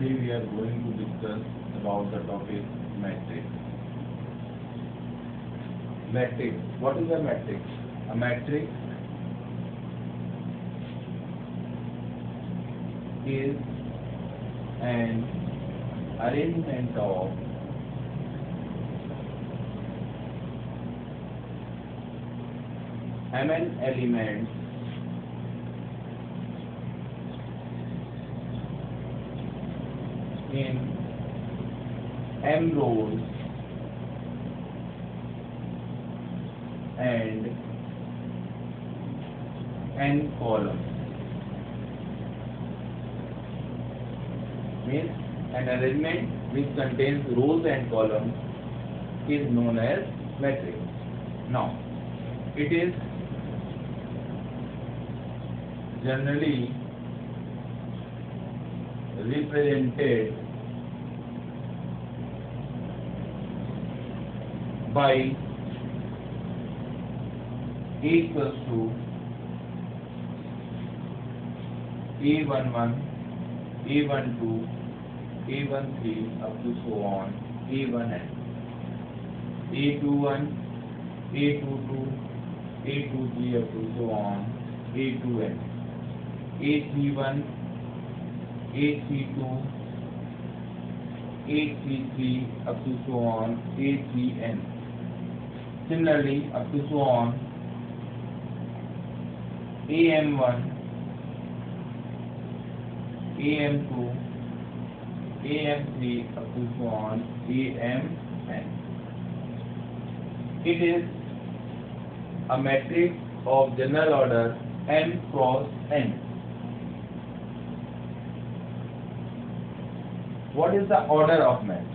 today we are going to discuss about the topic matrix. Matrix. What is a matrix? A matrix is an arrangement of mn elements in m rows and n columns. Means an arrangement which contains rows and columns is known as matrix. Now, it is generally represented by A equals to A11, A12, A13 up to so on A1n, A21, A22, A23 up to so on A2n, A31, A32, A33 up to so on A3n. Similarly, up to so on AM1, AM2, AM3 up to so on AMN. It is a matrix of general order m cross n. What is the order of matrix?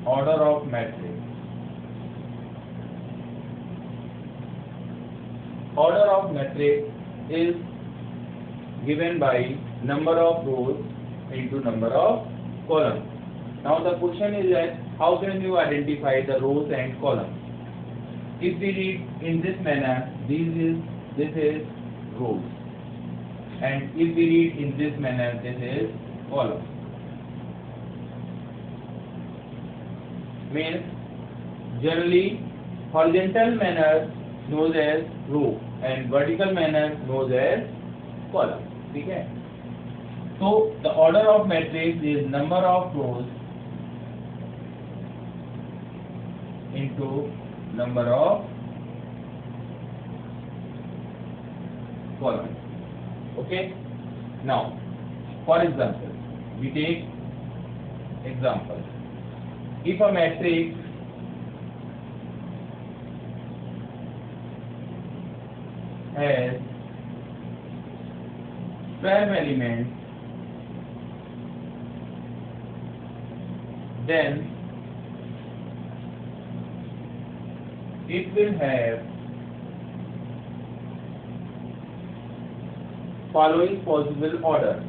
Order of matrix. Order of matrix is given by number of rows into number of columns. Now the question is that how can you identify the rows and columns? If we read in this manner, this is rows, and if we read in this manner, this is column. Means generally horizontal manner known as row and vertical manner known as column. Okay. So the order of matrix is number of rows into number of columns. Okay. Now, for example, we take example. If a matrix has 12 elements, then it will have following possible order.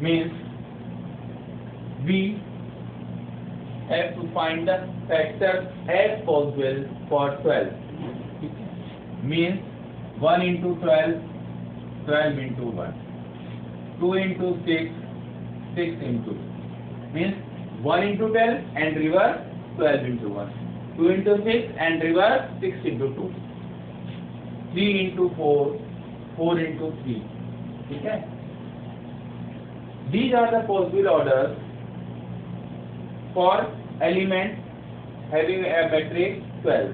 Means we have to find the factors as possible for 12. Means 1 into 12, 12 into 1. 2 into 6, 6 into 2. Means 1 into 12 and reverse 12 into 1. 2 into 6 and reverse 6 into 2. 3 into 4, 4 into 3. Okay? These are the possible orders for elements having a matrix 12.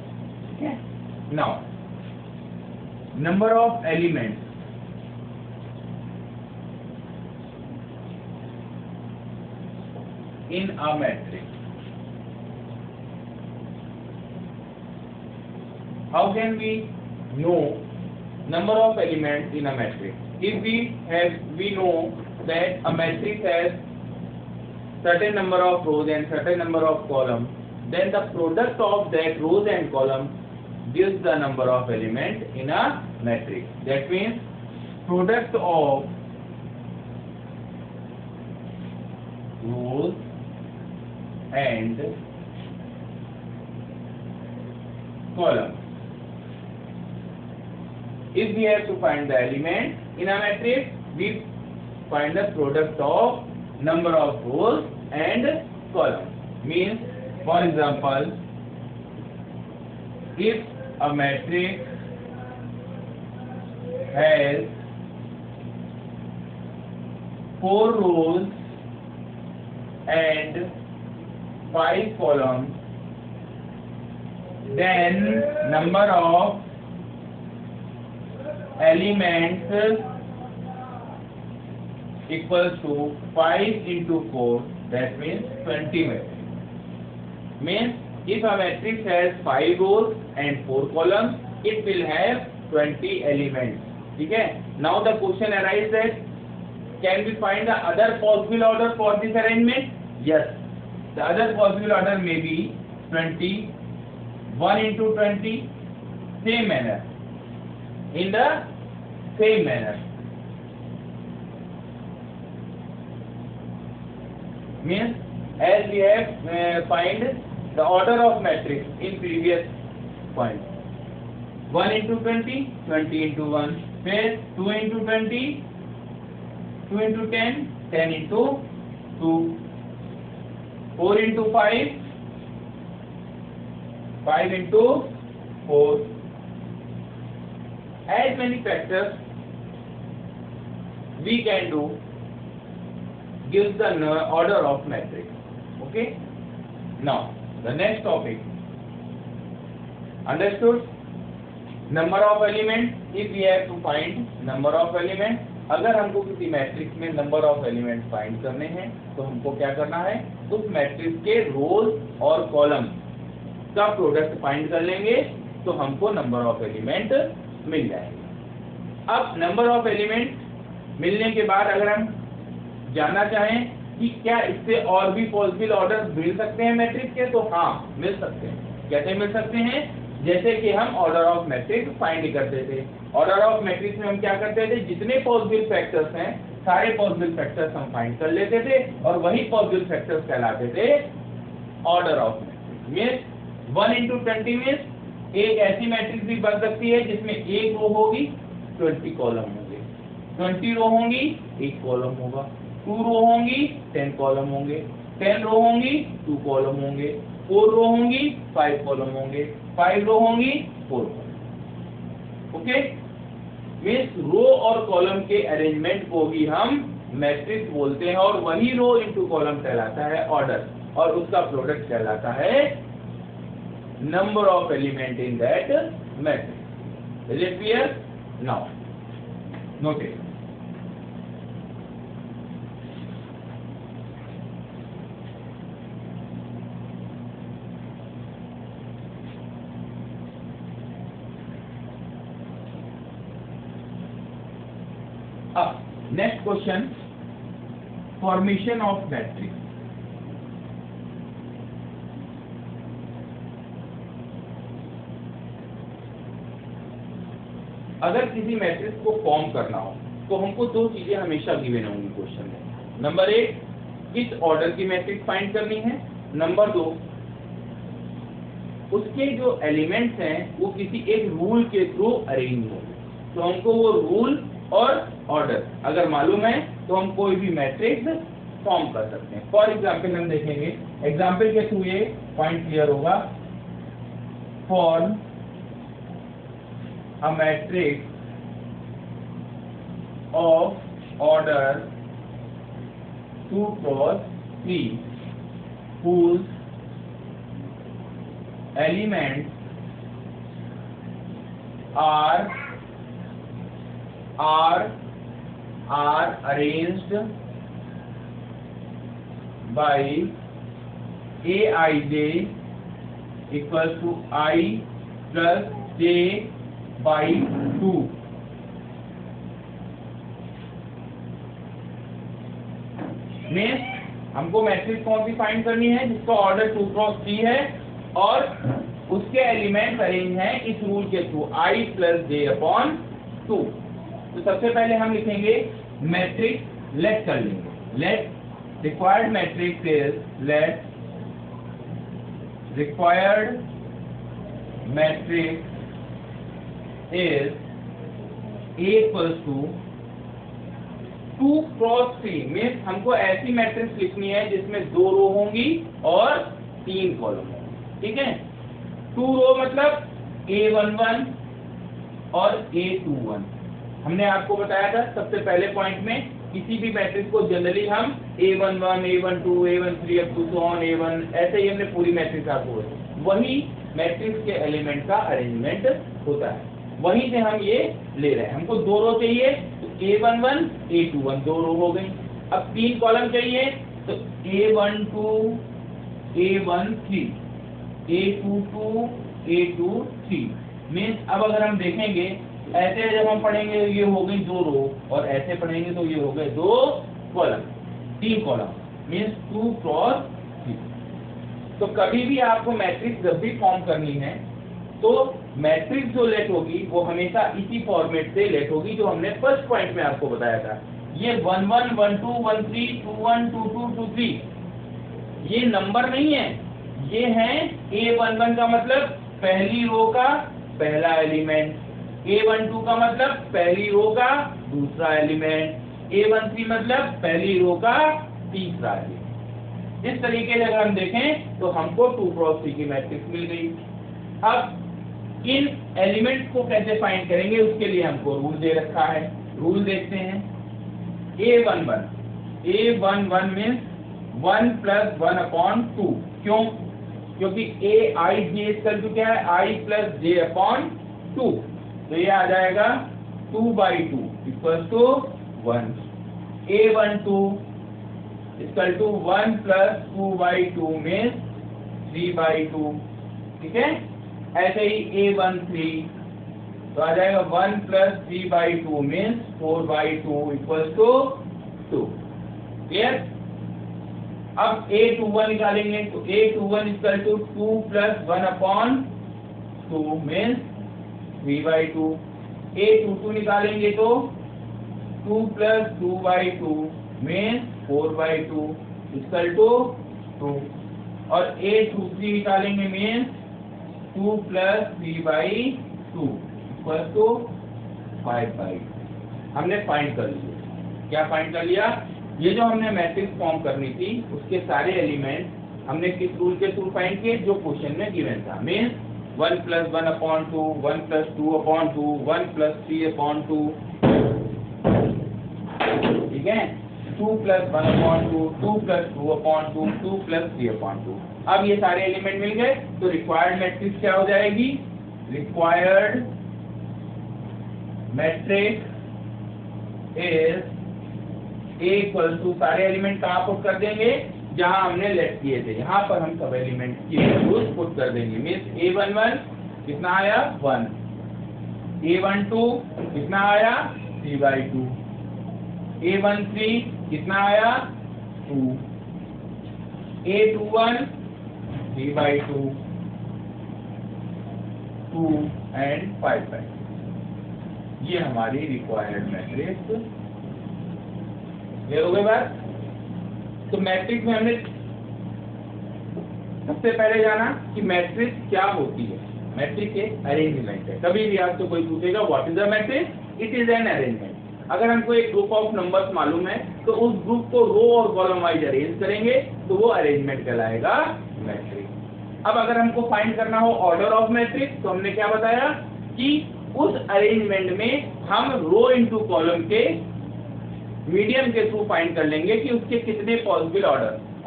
Okay. Now, number of elements in a matrix. How can we know number of elements in a matrix? If we know that a matrix has certain number of rows and certain number of columns, then the product of that rows and columns gives the number of elements in a matrix. That means product of rows and columns. If we have to find the element in a matrix, we find the product of number of rows and columns. Means, for example, if a matrix has 4 rows and 5 columns, then number of elements equals to 5 into 4, that means 20 matrix. Means if a matrix has 5 rows and 4 columns, it will have 20 elements. Okay? Now the question arises that can we find the other possible order for this arrangement? Yes. The other possible order may be 20, 1 into 20, same manner. In the same manner. Means as we have find the order of matrix in previous point. 1 into 20, 20 into 1. Then 2 into 20, 2 into 10, 10 into 2. 4 into 5, 5 into 4. As many factors we can do gives the order of matrix. Okay? Now, the next topic. Understood? Number of elements. If we have to find number of elements, अगर हमको किसी matrix में number of element find करने हैं तो हमको क्या करना है, उस मैट्रिक्स के रोज और कॉलम का प्रोडक्ट फाइंड कर लेंगे तो हमको नंबर ऑफ एलिमेंट मिल जाएंगे। अब नंबर ऑफ एलिमेंट मिलने के बाद अगर हम जानना चाहें कि क्या इससे और भी पॉसिबल ऑर्डर मिल सकते हैं मैट्रिक्स के, तो हाँ मिल सकते हैं। कैसे मिल सकते हैं? जैसे कि हम ऑर्डर ऑफ मैट्रिक्स फाइंड करते थे। ऑर्डर ऑफ मैट्रिक्स में हम क्या करते थे, जितने पॉसिबल फैक्टर्स हैं सारे पॉसिबल फैक्टर्स हम फाइंड कर लेते थे और वही पॉसिबल फैक्टर्स कहलाते थे order of matrix. Means 1 into 20 means एक ऐसी मैट्रिक्स भी बन सकती है जिसमें एक रो होगी 20 कॉलम होंगे, 20 रो होंगी 1 कॉलम होगा, 2 रो होंगी 10 कॉलम होंगे, 10 रो होंगी 2 कॉलम होंगे, 4 रो होंगी 5 कॉलम होंगे, 5 रो होंगी 4 कॉलम। ओके? मींस रो और कॉलम के अरेंजमेंट को ही हम मैट्रिक्स बोलते हैं और वही रो इनटू कॉलम कहलाता है ऑर्डर और उसका प्रोडक्ट कहलाता है number of element in that matrix. Is it clear? Now note it. Next question, formation of matrix. अगर किसी मैट्रिक्स को फॉर्म करना हो तो हमको दो चीजें हमेशा गिवन होंगी क्वेश्चन में। नंबर 1, किस ऑर्डर की मैट्रिक्स फाइंड करनी है। नंबर 2, उसके जो एलिमेंट्स हैं वो किसी एक रूल के थ्रू अरेंज होंगे। तो हमको वो रूल और ऑर्डर अगर मालूम है तो हम कोई भी मैट्रिक्स फॉर्म कर सकते हैं। फॉर एग्जाम्पल हम देखेंगे, एग्जाम्पल के थ्रू ये पॉइंट क्लियर होगा। Form a matrix of order 2 cross 3 whose elements are arranged by aij equals to I plus j by 2. Means हमको मैट्रिक्स कौन सी फाइंड करनी है? जिसका ऑर्डर 2 क्रॉस 3 है और उसके एलिमेंट्स अरेंज हैं इस रूल के थ्रू, I + j/2। तो सबसे पहले हम लिखेंगे मैट्रिक्स, लेट कर लेंगे। Late required matrix is, late required matrix is A = 2 cross 3। Means हमको ऐसी मैट्रिक्स लिखनी है जिसमें 2 रो होंगी और 3 कॉलम होंगे, ठीक है। 2 रो मतलब A11 और A21। हमने आपको बताया था सबसे पहले पॉइंट में, किसी भी मैट्रिक्स को जनरली हम A11, A12, A13 up to A1, ऐसे ही हमने पूरी मैट्रिक्स आपको बताई। वही मैट्रिक्स के एलिमेंट का अरेंजमेंट होता है, वहीं से हम ये ले रहे हैं। हमको 2 रो चाहिए तो A11, A21 2 रो हो गई। अब 3 कॉलम चाहिए तो A12, A13, A22, A23। Means अब अगर हम देखेंगे ऐसे जब हम पढ़ेंगे ये हो गई 2 रो, और ऐसे पढ़ेंगे तो ये हो गए 2 कॉलम, 3 कॉलम, मीन्स 2 क्रॉस 3। तो कभी भी आपको मैट्रिक्स जब भी फॉर्म करनी है तो मैट्रिक्स जो लेट होगी वो हमेशा इसी फॉर्मेट से लेट होगी जो हमने फर्स्ट पॉइंट में आपको बताया था। ये 1 1 1 2 1 3 2 1 2 2 2 3 ये नंबर नहीं है, ये है A11 का मतलब पहली रो का पहला एलिमेंट, A12 का मतलब पहली रो का दूसरा एलिमेंट, A13 मतलब पहली रो का तीसरा एलिमेंट। इस तरीके से अगर हम देखें तो हमको 2 क्रॉस 3 की मैट्रिक्स मिल गई। अब इन एलिमेंट्स को कैसे फाइंड करेंगे उसके लिए हमको रूल दे रखा है। रूल देखते हैं। A11 means 1 + 1/2। क्यों? क्योंकि Aij क्या है? I + j/2। तो ये आ जाएगा 2/2 = 1। A12 = 1 + 2/2 मीन्स 3/2, ठीक है। ऐसे ही A13 तो आ जाएगा 1 + 3/2 मीन्स 4/2 = 2। क्लियर? अब A21 निकालेंगे तो A21 = 2 + 1/2 मीन्स 3/2। A22 निकालेंगे तो 2 + 2/2 मीन्स 4/2 = 2। और A23 निकालेंगे मीन्स 2 + 3/2 = 5/2। हमने फाइंड कर लिया। क्या फाइंड कर लिया? ये जो हमने मैट्रिक्स फॉर्म करनी थी उसके सारे एलिमेंट हमने किस रूल के थ्रू फाइंड किए? जो क्वेश्चन में गिवन था। मीन्स 1 + 1/2, 1 + 2/2, 1 + 3/2, ठीक है। 2 + 1/2, 2 + 2/2, 2 + 3/2। अब ये सारे एलिमेंट मिल गए तो रिक्वायर्ड मैट्रिक्स क्या हो जाएगी? रिक्वायर्ड मैट्रिक्स इज A = सारे एलिमेंट कहाँ पुट कर देंगे? जहां हमने लेट किए थे, यहाँ पर हम सब एलिमेंट की वैल्यूज पुट कर देंगे। मीन्स A11 कितना आया? 1। A12 कितना आया? 3/2। A13 कितना आया? 2। A21 3/2, 2 and 5/2। ये हमारी रिक्वायर्ड मैट्रिक्स। क्लियर हो गई बात? तो मैट्रिक्स में हमने सबसे पहले जाना कि मैट्रिक्स क्या होती है। मैट्रिक्स एक अरेंजमेंट है। कभी भी आपसे कोई पूछेगा what is the matrix? It is an arrangement. अगर हमको एक ग्रुप ऑफ नंबर्स मालूम है तो उस ग्रुप को रो और कॉलम वाइज अरेंज करेंगे तो वो अरेंजमेंट कहलाएगा मैट्रिक्स। अब अगर हमको फाइंड करना हो ऑर्डर ऑफ मैट्रिक्स तो हमने क्या बताया कि उस अरेंजमेंट में हम रो इनटू कॉलम के मीडियम के थ्रू फाइंड कर लेंगे कि उसके कितने पॉसिबल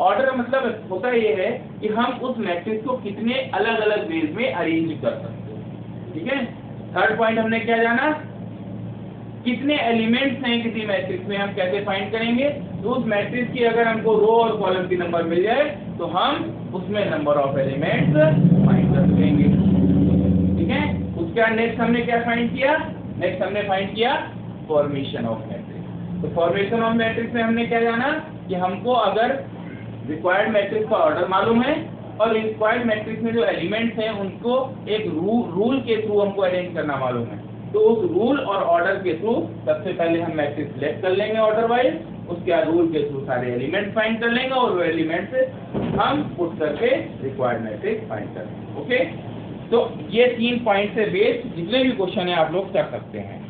ऑर्डर मतलब होता ये है कि हम उस मैट्रिक्स को कितने अलग अलग वेज में अरेंज कर सकते हैं, ठीक है। थर्ड पॉइंट हमने क्या जाना? कितने एलिमेंट्स हैं किसी मैट्रिक्स में, हम कैसे फाइंड करेंगे? तो उस मैट्रिक्स की अगर हमको रो और कॉलम की नंबर मिल जाए तो हम उसमें नंबर ऑफ एलिमेंट्स फाइंड कर लेंगे, ठीक है। उसके बाद नेक्स्ट हमने क्या फाइंड किया? नेक्स्ट हमने फाइंड किया फॉर्मेशन ऑफ मैट्रिक्स। तो फॉर्मेशन ऑफ मैट्रिक्स में हमने क्या जाना कि हमको अगर रिक्वायर्ड मैट्रिक्स का ऑर्डर मालूम है और रिक्वायर्ड मैट्रिक्स में जो एलिमेंट्स हैं उनको एक रूल के थ्रू हमको अरेंज करना मालूम है। तो उस रूल और ऑर्डर के थ्रू सबसे पहले हम मैट्रिक्स सिलेक्ट कर लेंगे ऑर्डर वाइज, उसके बाद रूल के थ्रू सारे एलिमेंट्स फाइंड कर लेंगे और वो एलिमेंट्स हम पुट करके रिक्वायर्ड मैट्रिक्स फाइंड कर लेंगे। ओके, तो ये 3 पॉइंट से बेस्ड जितने भी क्वेश्चन है आप लोग कर सकते हैं।